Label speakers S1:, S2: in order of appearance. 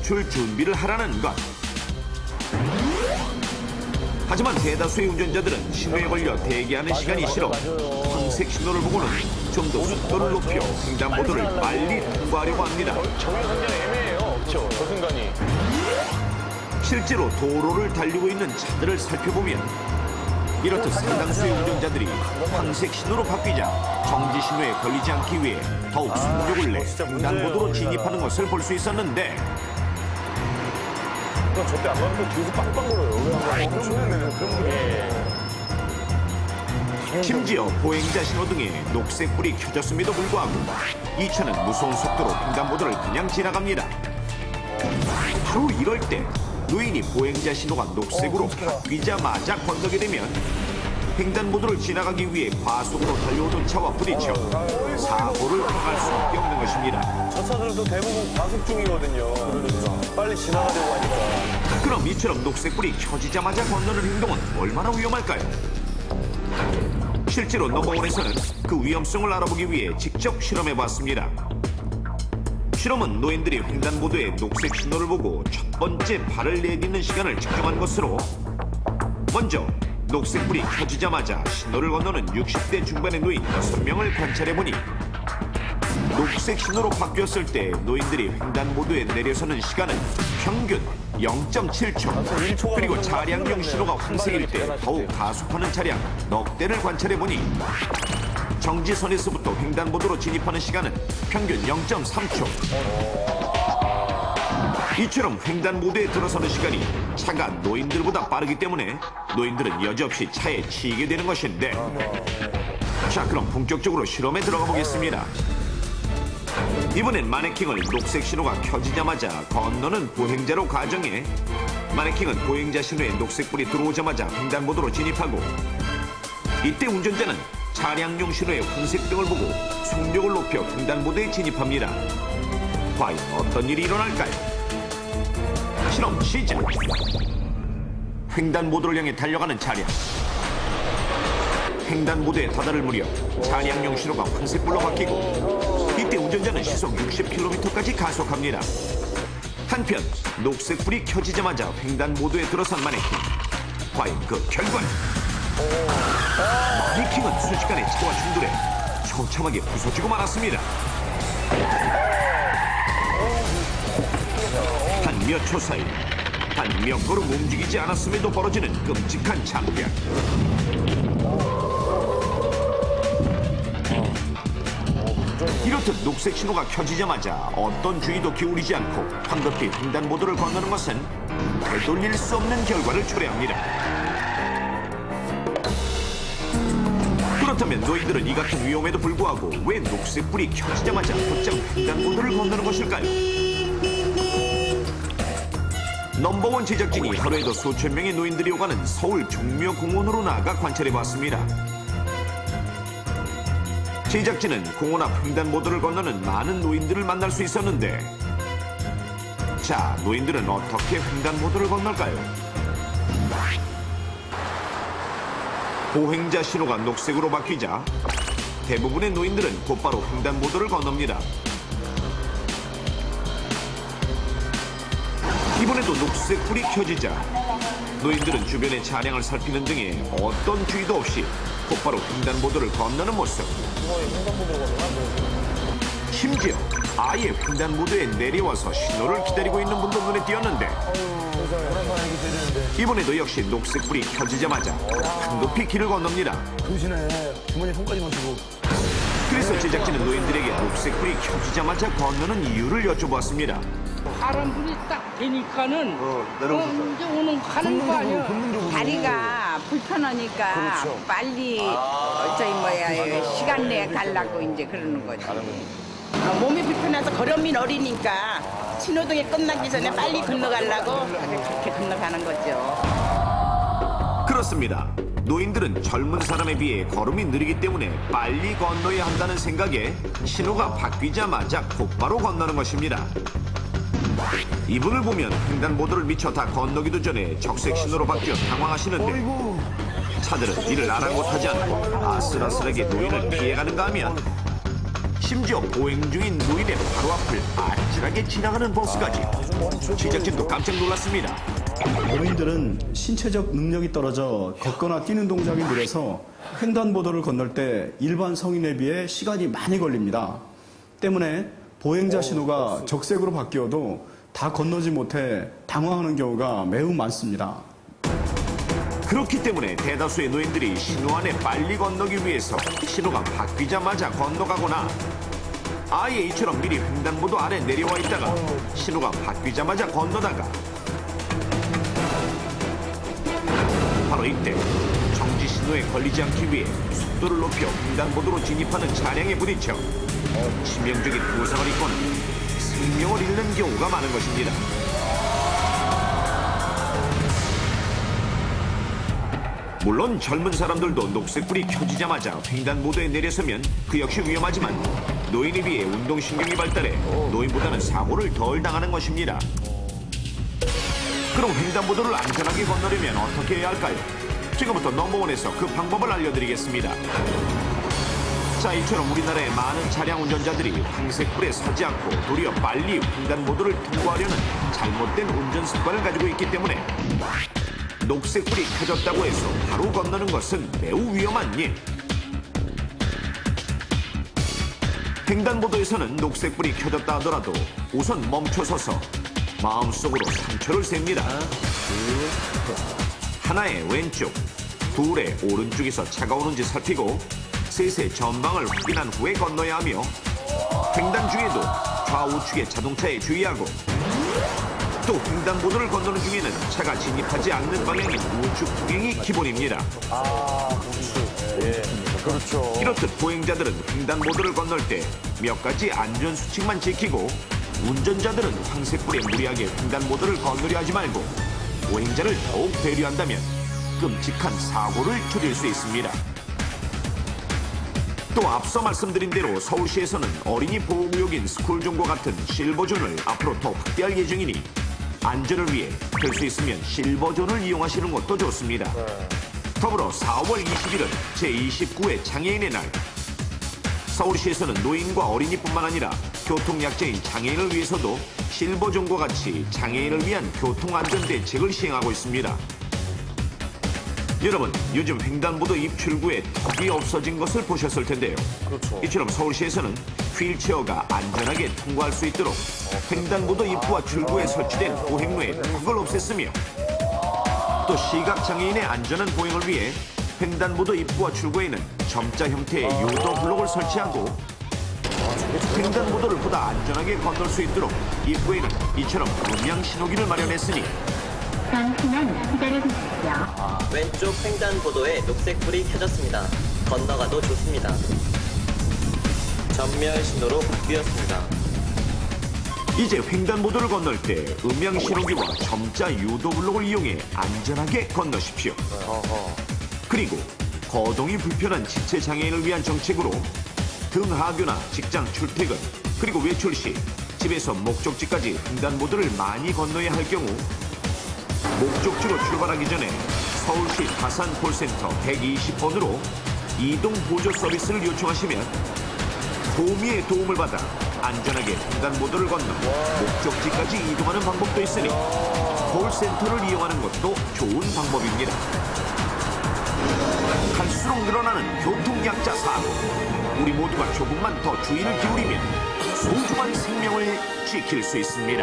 S1: 탈출 준비를 하라는 것. 하지만 대다수의 운전자들은 신호에 걸려 대기하는 시간이 싫어 황색 신호를 보고는 좀 더 속도를 높여 횡단보도를 빨리 통과하려고 합니다.
S2: 저기 굉장히 애매해요. 그렇죠? 저 순간이.
S1: 실제로 도로를 달리고 있는 차들을 살펴보면 이렇듯 상당수의 운전자들이 황색 신호로 바뀌자 정지 신호에 걸리지 않기 위해 더욱 속력을 내 횡단보도로 진입하는 것을 볼 수 있었는데
S2: 저때 안 가면 또 뒤에서 빵빵 걸어요.
S1: 심지어 보행자 신호등에 녹색불이 켜졌음에도 불구하고 이 차는 무서운 속도로 횡단보도를 그냥 지나갑니다. 바로 이럴 때 노인이 보행자 신호가 녹색으로 바뀌자마자 건너게 되면 횡단보도를 지나가기 위해 과속으로 달려오던 차와 부딪혀 사고를 당할 수밖에 없는 것입니다.
S2: 저 차들도 대부분 과속 중이거든요. 빨리 지나가려고 하니까.
S1: 그럼 이처럼 녹색불이 켜지자마자 건너는 행동은 얼마나 위험할까요? 실제로 넘버원에서는 그 위험성을 알아보기 위해 직접 실험해봤습니다. 실험은 노인들이 횡단보도에 녹색 신호를 보고 첫 번째 발을 내딛는 시간을 측정한 것으로 먼저 녹색불이 켜지자마자 신호를 건너는 60대 중반의 노인 6명을 관찰해보니 녹색 신호로 바뀌었을 때 노인들이 횡단보도에 내려서는 시간은 평균 0.7초. 그리고 차량용 신호가 황색일 때 더욱 가속하는 차량 넉 대를 관찰해보니 정지선에서부터 횡단보도로 진입하는 시간은 평균 0.3초. 이처럼 횡단보도에 들어서는 시간이 차가 노인들보다 빠르기 때문에 노인들은 여지없이 차에 치이게 되는 것인데 자, 그럼 본격적으로 실험에 들어가 보겠습니다. 이번엔 마네킹을 녹색 신호가 켜지자마자 건너는 보행자로 가정해 마네킹은 보행자 신호에 녹색불이 들어오자마자 횡단보도로 진입하고 이때 운전자는 차량용 신호의 황색등을 보고 속력을 높여 횡단보도에 진입합니다. 과연 어떤 일이 일어날까요? 실험 시작! 횡단보도를 향해 달려가는 차량. 횡단보도에 다다를 무렵 차량용 신호가 황색불로 바뀌고 이때 운전자는 시속 60km까지 가속합니다. 한편 녹색불이 켜지자마자 횡단보도에 들어선 마네킹. 과연 그 결과는? 마네킹은 순식간에 차와 충돌해 처참하게 부서지고 말았습니다. 단 몇 초 사이 단 몇 걸음 움직이지 않았음에도 벌어지는 끔찍한 장면. 이렇듯 녹색 신호가 켜지자마자 어떤 주의도 기울이지 않고 황급히 횡단보도를 건너는 것은 되돌릴 수 없는 결과를 초래합니다. 그렇다면 노인들은 이 같은 위험에도 불구하고 왜 녹색불이 켜지자마자 곧장 횡단보도를 건너는 것일까요? 넘버원 제작진이 하루에도 수천 명의 노인들이 오가는 서울 종묘공원으로 나아가 관찰해봤습니다. 제작진은 공원 앞 횡단보도를 건너는 많은 노인들을 만날 수 있었는데 자, 노인들은 어떻게 횡단보도를 건널까요? 보행자 신호가 녹색으로 바뀌자 대부분의 노인들은 곧바로 횡단보도를 건넙니다. 이번에도 녹색불이 켜지자 노인들은 주변의 차량을 살피는 등의 어떤 주의도 없이 곧바로 횡단보도를 건너는 모습. 심지어 아예 횡단보도에 내려와서 신호를 기다리고 있는 분도 눈에 띄었는데 이번에도 역시 녹색불이 켜지자마자 황급히 길을 건넙니다.
S3: 조심해. 주머니에 손까지만 주고.
S1: 그래서 제작진은 노인들에게 녹색불이 켜지자마자 건너는 이유를 여쭤보았습니다.
S4: 파란불이 딱 되니까는 이제 오는 가는 거 아니야.
S5: 다리가 불편하니까 빨리 시간 내에 가려고 이제 그러는 거지.
S6: 몸이 불편해서 걸음이 어리니까 신호등이 끝나기 전에 빨리 건너가려고 그렇게 건너가는 거죠.
S1: 그렇습니다. 노인들은 젊은 사람에 비해 걸음이 느리기 때문에 빨리 건너야 한다는 생각에 신호가 바뀌자마자 곧바로 건너는 것입니다. 이분을 보면 횡단보도를 미처 다 건너기도 전에 적색 신호로 바뀌어 당황하시는데 차들은 이를 아랑곳하지 않고 아슬아슬하게 노인을 피해가는가 하면 심지어 보행 중인 노인의 바로 앞을 아찔하게 지나가는 버스까지. 제작진도 깜짝 놀랐습니다.
S7: 노인들은 신체적 능력이 떨어져 걷거나 뛰는 동작이 느려서 횡단보도를 건널 때 일반 성인에 비해 시간이 많이 걸립니다. 때문에 보행자 신호가 적색으로 바뀌어도 다 건너지 못해 당황하는 경우가 매우 많습니다.
S1: 그렇기 때문에 대다수의 노인들이 신호 안에 빨리 건너기 위해서 신호가 바뀌자마자 건너가거나 아예 이처럼 미리 횡단보도 아래 내려와 있다가 신호가 바뀌자마자 건너다가 바로 이때 정지 신호에 걸리지 않기 위해 속도를 높여 횡단보도로 진입하는 차량에 부딪혀 치명적인 부상을 입거나 생명을 잃는 경우가 많은 것입니다. 물론 젊은 사람들도 녹색불이 켜지자마자 횡단보도에 내려서면 그 역시 위험하지만 노인에 비해 운동신경이 발달해 노인보다는 사고를 덜 당하는 것입니다. 그럼 횡단보도를 안전하게 건너려면 어떻게 해야 할까요? 지금부터 넘버원에서 그 방법을 알려드리겠습니다. 자, 이처럼 우리나라의 많은 차량 운전자들이 황색불에 서지 않고 도리어 빨리 횡단보도를 통과하려는 잘못된 운전 습관을 가지고 있기 때문에 녹색불이 켜졌다고 해서 바로 건너는 것은 매우 위험한 일. 횡단보도에서는 녹색불이 켜졌다 하더라도 우선 멈춰서서 마음속으로 3초를 셉니다. 하나의 왼쪽, 둘의 오른쪽에서 차가 오는지 살피고 셋의 전방을 확인한 후에 건너야 하며 횡단 중에도 좌우측의 자동차에 주의하고 또 횡단보도를 건너는 중에는 차가 진입하지 않는 방향인 우측 통행이 기본입니다.
S2: 그렇죠.
S1: 이렇듯 보행자들은 횡단보도를 건널 때 몇 가지 안전수칙만 지키고 운전자들은 황색불에 무리하게 횡단보도를 건너려 하지 말고 보행자를 더욱 배려한다면 끔찍한 사고를 줄일 수 있습니다. 또 앞서 말씀드린 대로 서울시에서는 어린이 보호구역인 스쿨존과 같은 실버존을 앞으로 더 확대할 예정이니 안전을 위해 될 수 있으면 실버존을 이용하시는 것도 좋습니다. 더불어 4월 20일은 제29회 장애인의 날. 서울시에서는 노인과 어린이뿐만 아니라 교통약자인 장애인을 위해서도 실버존과 같이 장애인을 위한 교통안전 대책을 시행하고 있습니다. 여러분, 요즘 횡단보도 입출구에 턱이 없어진 것을 보셨을 텐데요.
S2: 그렇죠.
S1: 이처럼 서울시에서는 휠체어가 안전하게 통과할 수 있도록 횡단보도 입구와 출구에 설치된 보행로에 턱을 없앴으며 또 시각장애인의 안전한 보행을 위해 횡단보도 입구와 출구에는 점자 형태의 유도 블록을 설치하고 횡단보도를 보다 안전하게 건널 수 있도록 입구에는 이처럼 음향 신호기를 마련했으니
S8: 잠시만 기다려주십시오.
S9: 왼쪽 횡단보도에 녹색불이 켜졌습니다. 건너가도 좋습니다. 전멸 신호로 바뀌었습니다.
S1: 이제 횡단보도를 건널 때 음향 신호기와 점자 유도 블록을 이용해 안전하게 건너십시오. 그리고 거동이 불편한 지체 장애인을 위한 정책으로 등하교나 직장 출퇴근 그리고 외출 시 집에서 목적지까지 횡단보도를 많이 건너야 할 경우 목적지로 출발하기 전에 서울시 가산 콜센터 120번으로 이동 보조 서비스를 요청하시면 도우미의 도움을 받아 안전하게 횡단보도를 건너 목적지까지 이동하는 방법도 있으니 콜센터를 이용하는 것도 좋은 방법입니다. 갈수록 늘어나는 교통약자 사고. 우리 모두가 조금만 더 주의를 기울이면 소중한 생명을 지킬 수 있습니다.